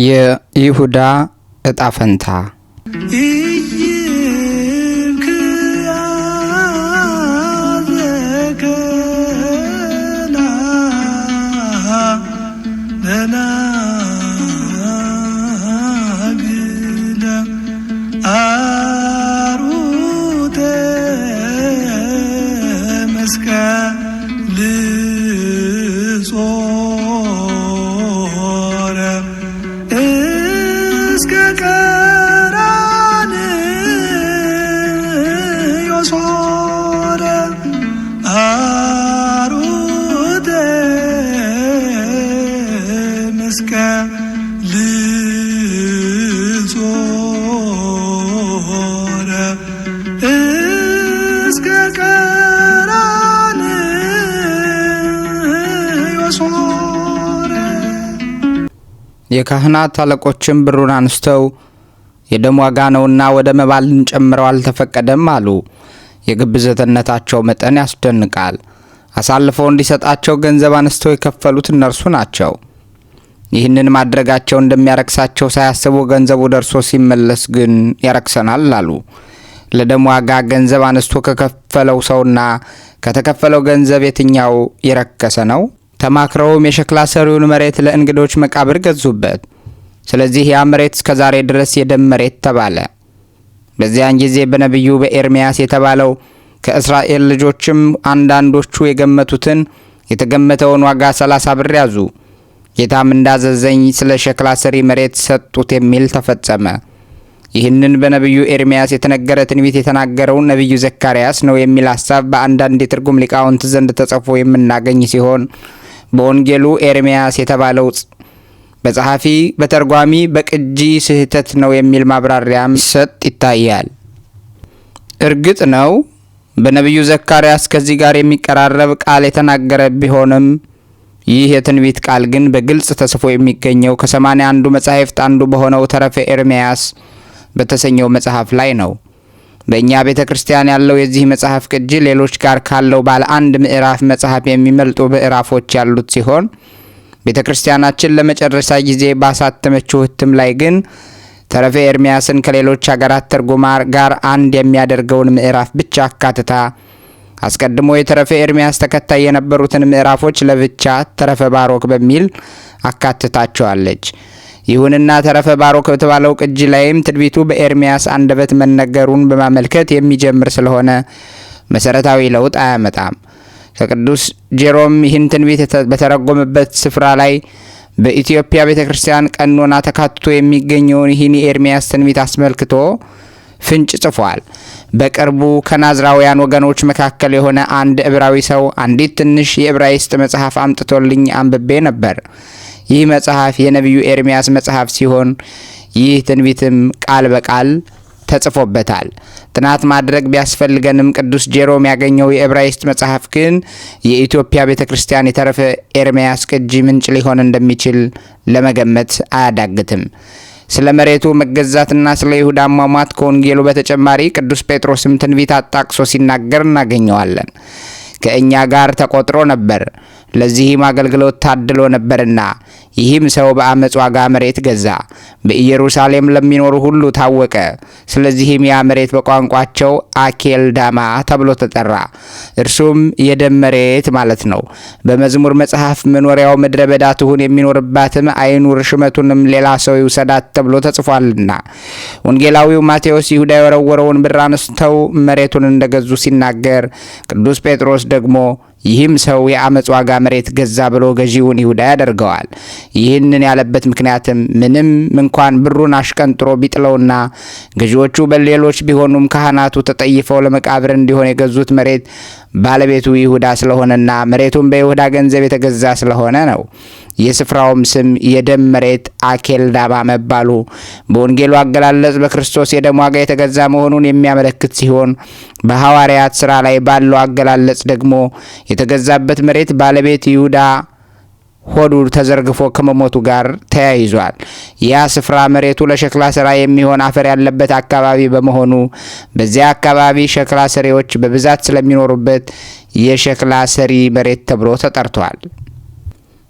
የይሁዳ ዕጣ ፈንታ የካህናት አለቆችም ብሩን አንስተው የደም ዋጋ ነውና ወደ መባል እንጨምረው አልተፈቀደም አሉ። የግብዝነታቸው መጠን ያስደንቃል። አሳልፈው እንዲሰጣቸው ገንዘብ አንስተው የከፈሉት እነርሱ ናቸው። ይህንን ማድረጋቸው እንደሚያረክሳቸው ሳያስቡ ገንዘቡ ደርሶ ሲመለስ ግን ያረክሰናል አሉ። ለደም ዋጋ ገንዘብ አንስቶ ከከፈለው ሰውና ከተከፈለው ገንዘብ የትኛው የረከሰ ነው? ተማክረውም የሸክላ ሰሪውን መሬት ለእንግዶች መቃብር ገዙበት። ስለዚህ ያ መሬት እስከዛሬ ድረስ የደም መሬት ተባለ። በዚያን ጊዜ በነቢዩ በኤርምያስ የተባለው ከእስራኤል ልጆችም አንዳንዶቹ የገመቱትን የተገመተውን ዋጋ 30 ብር ያዙ። ጌታም እንዳዘዘኝ ስለ ሸክላ ሰሪ መሬት ሰጡት የሚል ተፈጸመ። ይህንን በነቢዩ ኤርምያስ የተነገረ ትንቢት የተናገረው ነቢዩ ዘካርያስ ነው የሚል ሐሳብ በአንዳንድ የትርጉም ሊቃውንት ዘንድ ተጽፎ የምናገኝ ሲሆን በወንጌሉ ኤርምያስ የተባለው በጸሐፊ በተርጓሚ በቅጂ ስህተት ነው የሚል ማብራሪያም ሰጥ ይታያል። እርግጥ ነው በነቢዩ ዘካርያስ ከዚህ ጋር የሚቀራረብ ቃል የተናገረ ቢሆንም ይህ የትንቢት ቃል ግን በግልጽ ተጽፎ የሚገኘው ከ81 መጻሕፍት አንዱ በሆነው ተረፈ ኤርምያስ በተሰኘው መጽሐፍ ላይ ነው። በእኛ ቤተ ክርስቲያን ያለው የዚህ መጽሐፍ ቅጂ ሌሎች ጋር ካለው ባለ አንድ ምዕራፍ መጽሐፍ የሚመልጡ ምዕራፎች ያሉት ሲሆን ቤተ ክርስቲያናችን ለመጨረሻ ጊዜ ባሳተመችው ህትም ላይ ግን ተረፈ ኤርምያስን ከሌሎች ሀገራት ትርጉም ጋር አንድ የሚያደርገውን ምዕራፍ ብቻ አካትታ አስቀድሞ የተረፈ ኤርምያስ ተከታይ የነበሩትን ምዕራፎች ለብቻ ተረፈ ባሮክ በሚል አካትታቸዋለች። ይሁንና ተረፈ ባሮክ በተባለው ቅጂ ላይም ትንቢቱ በኤርምያስ አንደበት መነገሩን በማመልከት የሚጀምር ስለሆነ መሰረታዊ ለውጥ አያመጣም። ከቅዱስ ጄሮም ይህን ትንቢት በተረጎመበት ስፍራ ላይ በኢትዮጵያ ቤተክርስቲያን ቀኖና ተካትቶ የሚገኘውን ይህን የኤርምያስ ትንቢት አስመልክቶ ፍንጭ ጽፏል። በቅርቡ ከናዝራውያን ወገኖች መካከል የሆነ አንድ ዕብራዊ ሰው አንዲት ትንሽ የዕብራይስጥ መጽሐፍ አምጥቶልኝ አንብቤ ነበር። ይህ መጽሐፍ የነቢዩ ኤርምያስ መጽሐፍ ሲሆን ይህ ትንቢትም ቃል በቃል ተጽፎበታል። ጥናት ማድረግ ቢያስፈልገንም ቅዱስ ጄሮም ያገኘው የዕብራይስጥ መጽሐፍ ግን የኢትዮጵያ ቤተክርስቲያን የተረፈ ኤርምያስ ቅጂ ምንጭ ሊሆን እንደሚችል ለመገመት አያዳግትም። ስለ መሬቱ መገዛትና ስለ ይሁዳ አሟሟት ከወንጌሉ በተጨማሪ ቅዱስ ጴጥሮስም ትንቢት አጣቅሶ ሲናገር እናገኘዋለን። ከእኛ ጋር ተቆጥሮ ነበር፣ ለዚህም አገልግሎት ታድሎ ነበርና ይህም ሰው በአመጽ ዋጋ መሬት ገዛ፣ በኢየሩሳሌም ለሚኖሩ ሁሉ ታወቀ። ስለዚህም ያ መሬት በቋንቋቸው አኬልዳማ ተብሎ ተጠራ፣ እርሱም የደም መሬት ማለት ነው። በመዝሙር መጽሐፍ መኖሪያው ምድረ በዳ ትሁን፣ የሚኖርባትም አይኑር፣ ሹመቱንም ሌላ ሰው ይውሰዳት ተብሎ ተጽፏልና። ወንጌላዊው ማቴዎስ ይሁዳ የወረወረውን ብር አንስተው መሬቱን እንደገዙ ሲናገር፣ ቅዱስ ጴጥሮስ ደግሞ ይህም ሰው የአመጽ ዋጋ መሬት ገዛ ብሎ ገዢውን ይሁዳ ያደርገዋል። ይህንን ያለበት ምክንያትም ምንም እንኳን ብሩን አሽቀንጥሮ ቢጥለውና ገዢዎቹ በሌሎች ቢሆኑም ካህናቱ ተጠይፈው ለመቃብር እንዲሆን የገዙት መሬት ባለቤቱ ይሁዳ ስለሆነና መሬቱን በይሁዳ ገንዘብ የተገዛ ስለሆነ ነው። የስፍራውም ስም የደም መሬት አኬልዳማ መባሉ በወንጌሉ አገላለጽ በክርስቶስ የደም ዋጋ የተገዛ መሆኑን የሚያመለክት ሲሆን በሐዋርያት ሥራ ላይ ባለው አገላለጽ ደግሞ የተገዛበት መሬት ባለቤት ይሁዳ ሆዱ ተዘርግፎ ከመሞቱ ጋር ተያይዟል። ያ ስፍራ መሬቱ ለሸክላ ስራ የሚሆን አፈር ያለበት አካባቢ በመሆኑ በዚያ አካባቢ ሸክላ ሰሪዎች በብዛት ስለሚኖሩበት የሸክላ ሰሪ መሬት ተብሎ ተጠርቷል።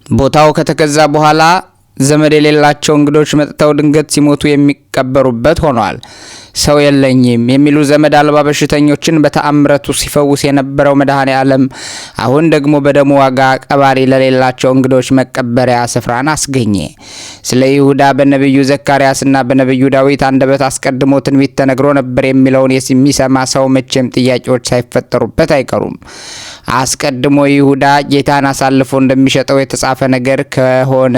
ቦታው ከተገዛ በኋላ ዘመድ የሌላቸው እንግዶች መጥተው ድንገት ሲሞቱ የሚቀበሩበት ሆኗል። ሰው የለኝም የሚሉ ዘመድ አልባ በሽተኞችን በተአምረቱ ሲፈውስ የነበረው መድኃኔ ዓለም አሁን ደግሞ በደሙ ዋጋ ቀባሪ ለሌላቸው እንግዶች መቀበሪያ ስፍራን አስገኘ። ስለ ይሁዳ በነቢዩ ዘካርያስና በነቢዩ ዳዊት አንደበት አስቀድሞ ትንቢት ተነግሮ ነበር የሚለውን የሚሰማ ሰው መቼም ጥያቄዎች ሳይፈጠሩበት አይቀሩም። አስቀድሞ ይሁዳ ጌታን አሳልፎ እንደሚሸጠው የተጻፈ ነገር ከሆነ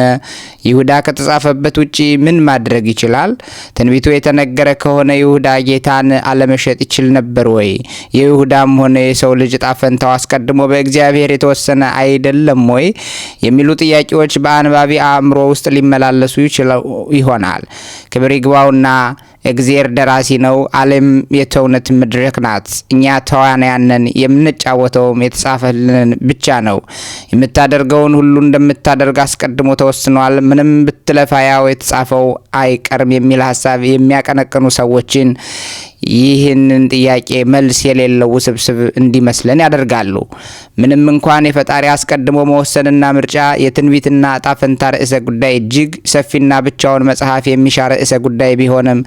ይሁዳ ከተጻፈበት ውጪ ምን ማድረግ ይችላል? ትንቢቱ የተነገረ ከሆነ ይሁዳ ጌታን አለመሸጥ ይችል ነበር ወይ? የይሁዳም ሆነ የሰው ልጅ ዕጣ ፈንታው አስቀድሞ በእግዚአብሔር የተወሰነ አይደለም ወይ? የሚሉ ጥያቄዎች በአንባቢ አእምሮ ውስጥ ሊመላለሱ ይችላል ይሆናል። ክብር ይግባውና እግዚአብሔር ደራሲ ነው። ዓለም የተውነት መድረክ ናት። እኛ ተዋናያን ነን። የምንጫወተውም የተጻፈልንን ብቻ ነው። የምታደርገውን ሁሉ እንደምታደርግ አስቀድሞ ተወስኗል። ምንም ብትለፋ ያው የተጻፈው አይቀርም የሚል ሀሳብ የሚያቀነቅኑ ሰዎችን ይህንን ጥያቄ መልስ የሌለው ውስብስብ እንዲመስለን ያደርጋሉ። ምንም እንኳን የፈጣሪ አስቀድሞ መወሰንና ምርጫ የትንቢትና ዕጣ ፈንታ ርዕሰ ጉዳይ እጅግ ሰፊና ብቻውን መጽሐፍ የሚሻ ርዕሰ ጉዳይ ቢሆንም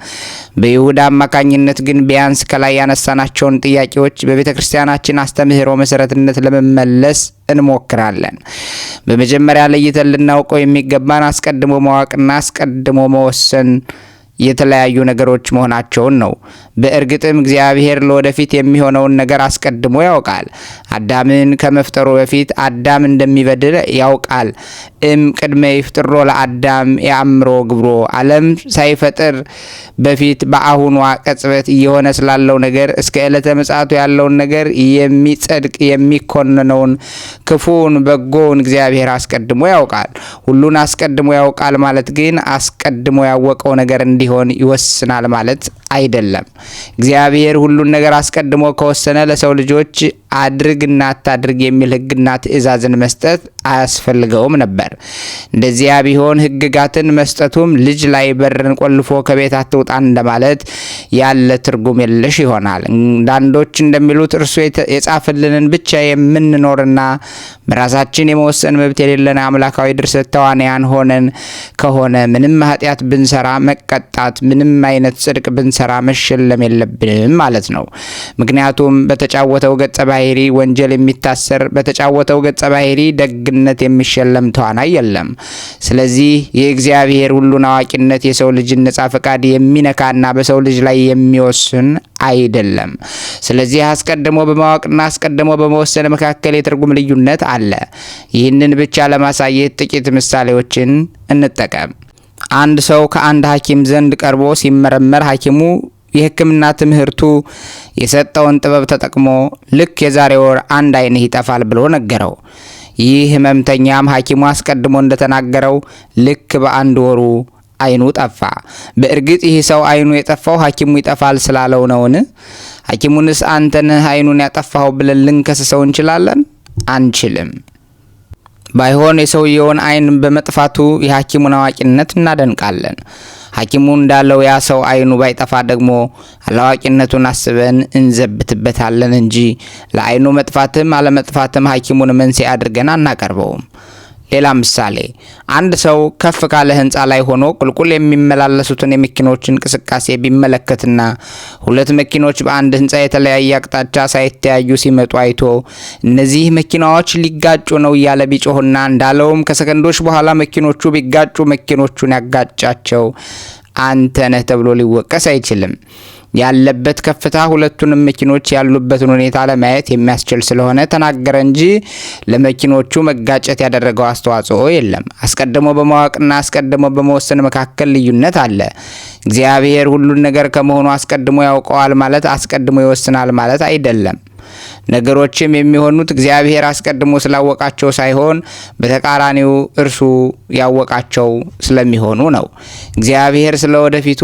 በይሁዳ አማካኝነት ግን ቢያንስ ከላይ ያነሳናቸውን ጥያቄዎች በቤተ ክርስቲያናችን አስተምህሮ መሰረትነት ለመመለስ እንሞክራለን። በመጀመሪያ ለይተን ልናውቀው የሚገባን አስቀድሞ ማወቅና አስቀድሞ መወሰን የተለያዩ ነገሮች መሆናቸውን ነው። በእርግጥም እግዚአብሔር ለወደፊት የሚሆነውን ነገር አስቀድሞ ያውቃል። አዳምን ከመፍጠሩ በፊት አዳም እንደሚበድል ያውቃል። ቅድመ ይፍጥሮ ለአዳም የአእምሮ ግብሮ ዓለም ሳይፈጥር በፊት በአሁኗ ቅጽበት እየሆነ ስላለው ነገር እስከ ዕለተ ምጽአቱ ያለውን ነገር የሚጸድቅ የሚኮንነውን ክፉውን በጎውን እግዚአብሔር አስቀድሞ ያውቃል። ሁሉን አስቀድሞ ያውቃል ማለት ግን አስቀድሞ ያወቀው ነገር እንዲሆን ይወስናል ማለት አይደለም። እግዚአብሔር ሁሉን ነገር አስቀድሞ ከወሰነ ለሰው ልጆች አድርግና አታድርግ የሚል ሕግና ትእዛዝን መስጠት አያስፈልገውም ነበር። እንደዚያ ቢሆን ሕግጋትን መስጠቱም ልጅ ላይ በርን ቆልፎ ከቤት አትውጣ እንደማለት ያለ ትርጉም የለሽ ይሆናል። አንዳንዶች እንደሚሉት እርሱ የጻፈልንን ብቻ የምንኖርና በራሳችን የመወሰን መብት የሌለን አምላካዊ ድርሰት ተዋንያን ሆነን ከሆነ ምንም ኃጢአት ብንሰራ መቀጣት፣ ምንም አይነት ጽድቅ ብንሰራ መሸለም የለብንም ማለት ነው። ምክንያቱም በተጫወተው ገጸ ባህሪ ወንጀል የሚታሰር፣ በተጫወተው ገጸ ባህሪ ደግነት የሚሸለም ተዋናይ የለም። ስለዚህ የእግዚአብሔር ሁሉን አዋቂነት የሰው ልጅን ነጻ ፈቃድ የሚነካና በሰው ልጅ ላይ የሚወስን አይደለም። ስለዚህ አስቀድሞ በማወቅና አስቀድሞ በመወሰን መካከል የትርጉም ልዩነት አለ። ይህንን ብቻ ለማሳየት ጥቂት ምሳሌዎችን እንጠቀም። አንድ ሰው ከአንድ ሐኪም ዘንድ ቀርቦ ሲመረመር ሐኪሙ የሕክምና ትምህርቱ የሰጠውን ጥበብ ተጠቅሞ ልክ የዛሬ ወር አንድ ዓይንህ ይጠፋል ብሎ ነገረው። ይህ ህመምተኛም ሐኪሙ አስቀድሞ እንደተናገረው ልክ በአንድ ወሩ ዓይኑ ጠፋ። በእርግጥ ይህ ሰው ዓይኑ የጠፋው ሐኪሙ ይጠፋል ስላለው ነውን? ሐኪሙንስ አንተ ነህ ዓይኑን ያጠፋው ብለን ልንከስሰው እንችላለን? አንችልም። ባይሆን የሰውየውን ዓይን በመጥፋቱ የሐኪሙን አዋቂነት እናደንቃለን። ሐኪሙ እንዳለው ያ ሰው ዓይኑ ባይጠፋ ደግሞ አላዋቂነቱን አስበን እንዘብትበታለን እንጂ ለዓይኑ መጥፋትም አለመጥፋትም ሐኪሙን መንስኤ አድርገን አናቀርበውም። ሌላ ምሳሌ፣ አንድ ሰው ከፍ ካለ ህንፃ ላይ ሆኖ ቁልቁል የሚመላለሱትን የመኪኖች እንቅስቃሴ ቢመለከትና ሁለት መኪኖች በአንድ ህንፃ የተለያየ አቅጣጫ ሳይተያዩ ሲመጡ አይቶ እነዚህ መኪናዎች ሊጋጩ ነው እያለ ቢጮህና እንዳለውም ከሰከንዶች በኋላ መኪኖቹ ቢጋጩ መኪኖቹን ያጋጫቸው አንተ ነህ ተብሎ ሊወቀስ አይችልም። ያለበት ከፍታ ሁለቱንም መኪኖች ያሉበትን ሁኔታ ለማየት የሚያስችል ስለሆነ ተናገረ እንጂ ለመኪኖቹ መጋጨት ያደረገው አስተዋጽኦ የለም። አስቀድሞ በማወቅና አስቀድሞ በመወሰን መካከል ልዩነት አለ። እግዚአብሔር ሁሉን ነገር ከመሆኑ አስቀድሞ ያውቀዋል ማለት አስቀድሞ ይወስናል ማለት አይደለም። ነገሮችም የሚሆኑት እግዚአብሔር አስቀድሞ ስላወቃቸው ሳይሆን በተቃራኒው እርሱ ያወቃቸው ስለሚሆኑ ነው። እግዚአብሔር ስለወደፊቱ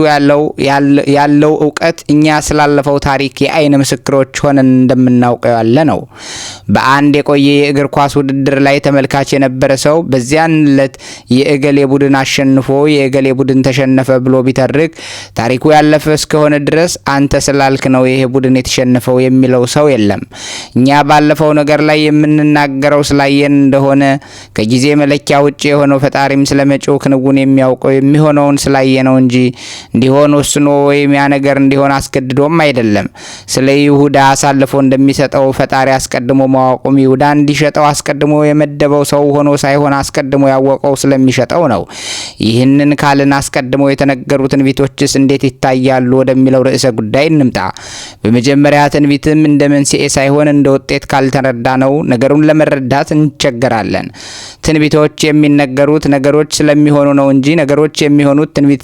ያለው ዕውቀት እኛ ስላለፈው ታሪክ የዓይን ምስክሮች ሆነን እንደምናውቀው ያለ ነው። በአንድ የቆየ የእግር ኳስ ውድድር ላይ ተመልካች የነበረ ሰው በዚያን ዕለት የእገሌ ቡድን አሸንፎ የእገሌ ቡድን ተሸነፈ ብሎ ቢተርክ ታሪኩ ያለፈ እስከሆነ ድረስ አንተ ስላልክ ነው ይሄ ቡድን የተሸነፈው የሚለው ሰው የለም። የለም። እኛ ባለፈው ነገር ላይ የምንናገረው ስላየን እንደሆነ ከጊዜ መለኪያ ውጭ የሆነው ፈጣሪም ስለመጪው ክንውን የሚያውቀው የሚሆነውን ስላየ ነው እንጂ እንዲሆን ወስኖ ወይም ያ ነገር እንዲሆን አስገድዶም አይደለም። ስለ ይሁዳ አሳልፎ እንደሚሰጠው ፈጣሪ አስቀድሞ ማወቁም ይሁዳ እንዲሸጠው አስቀድሞ የመደበው ሰው ሆኖ ሳይሆን አስቀድሞ ያወቀው ስለሚሸጠው ነው። ይህንን ካልን አስቀድሞ የተነገሩ ትንቢቶችስ እንዴት ይታያሉ ወደሚለው ርዕሰ ጉዳይ እንምጣ። በመጀመሪያ ትንቢትም እንደ መንስኤ ሳይሆን እንደ ውጤት ካልተረዳ ነው ነገሩን ለመረዳት እንቸገራለን። ትንቢቶች የሚነገሩት ነገሮች ስለሚሆኑ ነው እንጂ ነገሮች የሚሆኑት ትንቢት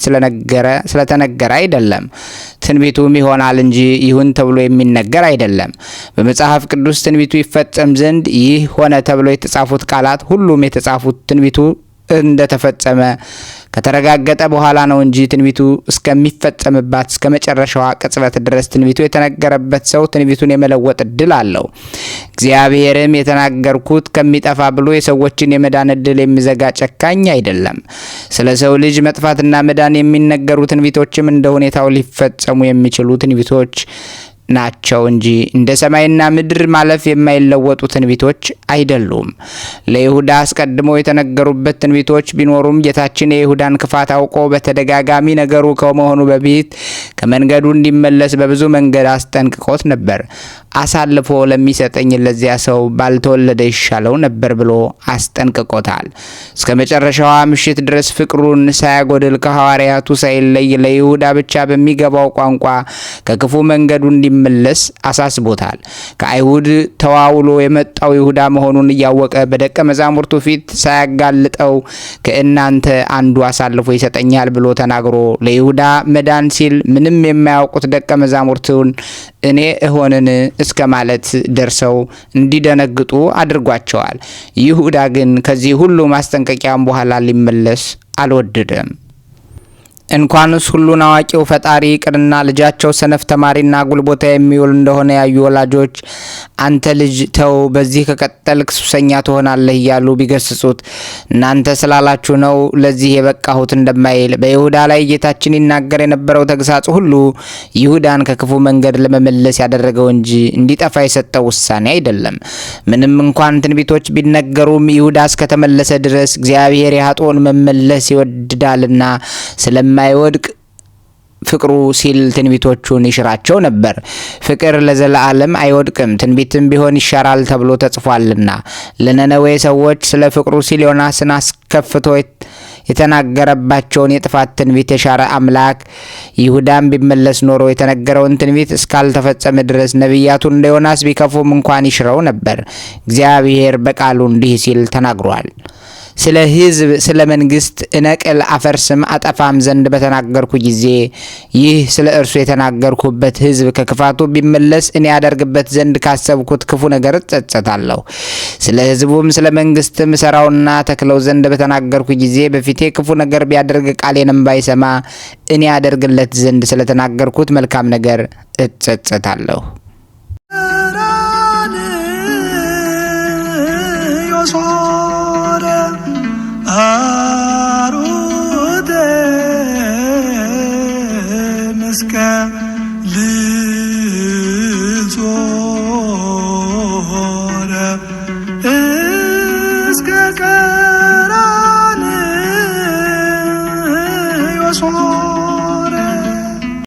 ስለተነገረ አይደለም። ትንቢቱም ይሆናል እንጂ ይሁን ተብሎ የሚነገር አይደለም። በመጽሐፍ ቅዱስ ትንቢቱ ይፈጸም ዘንድ ይህ ሆነ ተብሎ የተጻፉት ቃላት ሁሉም የተጻፉት ትንቢቱ እንደተፈጸመ ከተረጋገጠ በኋላ ነው እንጂ ትንቢቱ እስከሚፈጸምባት እስከ መጨረሻዋ ቅጽበት ድረስ ትንቢቱ የተነገረበት ሰው ትንቢቱን የመለወጥ እድል አለው። እግዚአብሔርም የተናገርኩት ከሚጠፋ ብሎ የሰዎችን የመዳን እድል የሚዘጋ ጨካኝ አይደለም። ስለ ሰው ልጅ መጥፋትና መዳን የሚነገሩ ትንቢቶችም እንደ ሁኔታው ሊፈጸሙ የሚችሉ ትንቢቶች ናቸው እንጂ እንደ ሰማይና ምድር ማለፍ የማይለወጡ ትንቢቶች አይደሉም። ለይሁዳ አስቀድሞ የተነገሩበት ትንቢቶች ቢኖሩም ጌታችን የይሁዳን ክፋት አውቆ በተደጋጋሚ ነገሩ ከመሆኑ በፊት ከመንገዱ እንዲመለስ በብዙ መንገድ አስጠንቅቆት ነበር። አሳልፎ ለሚሰጠኝ ለዚያ ሰው ባልተወለደ ይሻለው ነበር ብሎ አስጠንቅቆታል። እስከ መጨረሻዋ ምሽት ድረስ ፍቅሩን ሳያጎድል ከሐዋርያቱ ሳይለይ ለይሁዳ ብቻ በሚገባው ቋንቋ ከክፉ መንገዱ እንዲመለስ አሳስቦታል። ከአይሁድ ተዋውሎ የመጣው ይሁዳ መሆኑን እያወቀ በደቀ መዛሙርቱ ፊት ሳያጋልጠው ከእናንተ አንዱ አሳልፎ ይሰጠኛል ብሎ ተናግሮ ለይሁዳ መዳን ሲል ምንም የማያውቁት ደቀ መዛሙርቱን እኔ እሆንን እስከ ማለት ደርሰው እንዲደነግጡ አድርጓቸዋል። ይሁዳ ግን ከዚህ ሁሉ ማስጠንቀቂያም በኋላ ሊመለስ አልወደደም። እንኳንስ ሁሉን አዋቂው ፈጣሪ ይቅርና ልጃቸው ሰነፍ ተማሪና ጉልቦታ የሚውል እንደሆነ ያዩ ወላጆች አንተ ልጅ ተው፣ በዚህ ከቀጠልክ ሱሰኛ ትሆናለህ እያሉ ቢገስጹት እናንተ ስላላችሁ ነው ለዚህ የበቃሁት እንደማይል በይሁዳ ላይ ጌታችን ይናገር የነበረው ተግሳጽ ሁሉ ይሁዳን ከክፉ መንገድ ለመመለስ ያደረገው እንጂ እንዲጠፋ የሰጠው ውሳኔ አይደለም። ምንም እንኳን ትንቢቶች ቢነገሩም ይሁዳ እስከተመለሰ ድረስ እግዚአብሔር የኃጥኡን መመለስ ይወድዳልና ስለማይወድቅ ፍቅሩ ሲል ትንቢቶቹን ይሽራቸው ነበር። ፍቅር ለዘላለም አይወድቅም፣ ትንቢትም ቢሆን ይሻራል ተብሎ ተጽፏልና። ለነነዌ ሰዎች ስለ ፍቅሩ ሲል ዮናስን አስከፍቶ የተናገረባቸውን የጥፋት ትንቢት የሻረ አምላክ ይሁዳም ቢመለስ ኖሮ የተነገረውን ትንቢት እስካልተፈጸመ ድረስ ነቢያቱን እንደ ዮናስ ቢከፉም እንኳን ይሽረው ነበር። እግዚአብሔር በቃሉ እንዲህ ሲል ተናግሯል። ስለ ሕዝብ ስለ መንግስት እነቅል አፈርስም አጠፋም ዘንድ በተናገርኩ ጊዜ ይህ ስለ እርሱ የተናገርኩበት ሕዝብ ከክፋቱ ቢመለስ እኔ ያደርግበት ዘንድ ካሰብኩት ክፉ ነገር እጸጸታለሁ። ስለ ሕዝቡም ስለ መንግስትም እሰራውና ተክለው ዘንድ በተናገርኩ ጊዜ በፊቴ ክፉ ነገር ቢያደርግ ቃሌንም ባይሰማ እኔ ያደርግለት ዘንድ ስለተናገርኩት መልካም ነገር እጸጸታለሁ። አሩደ መስቀል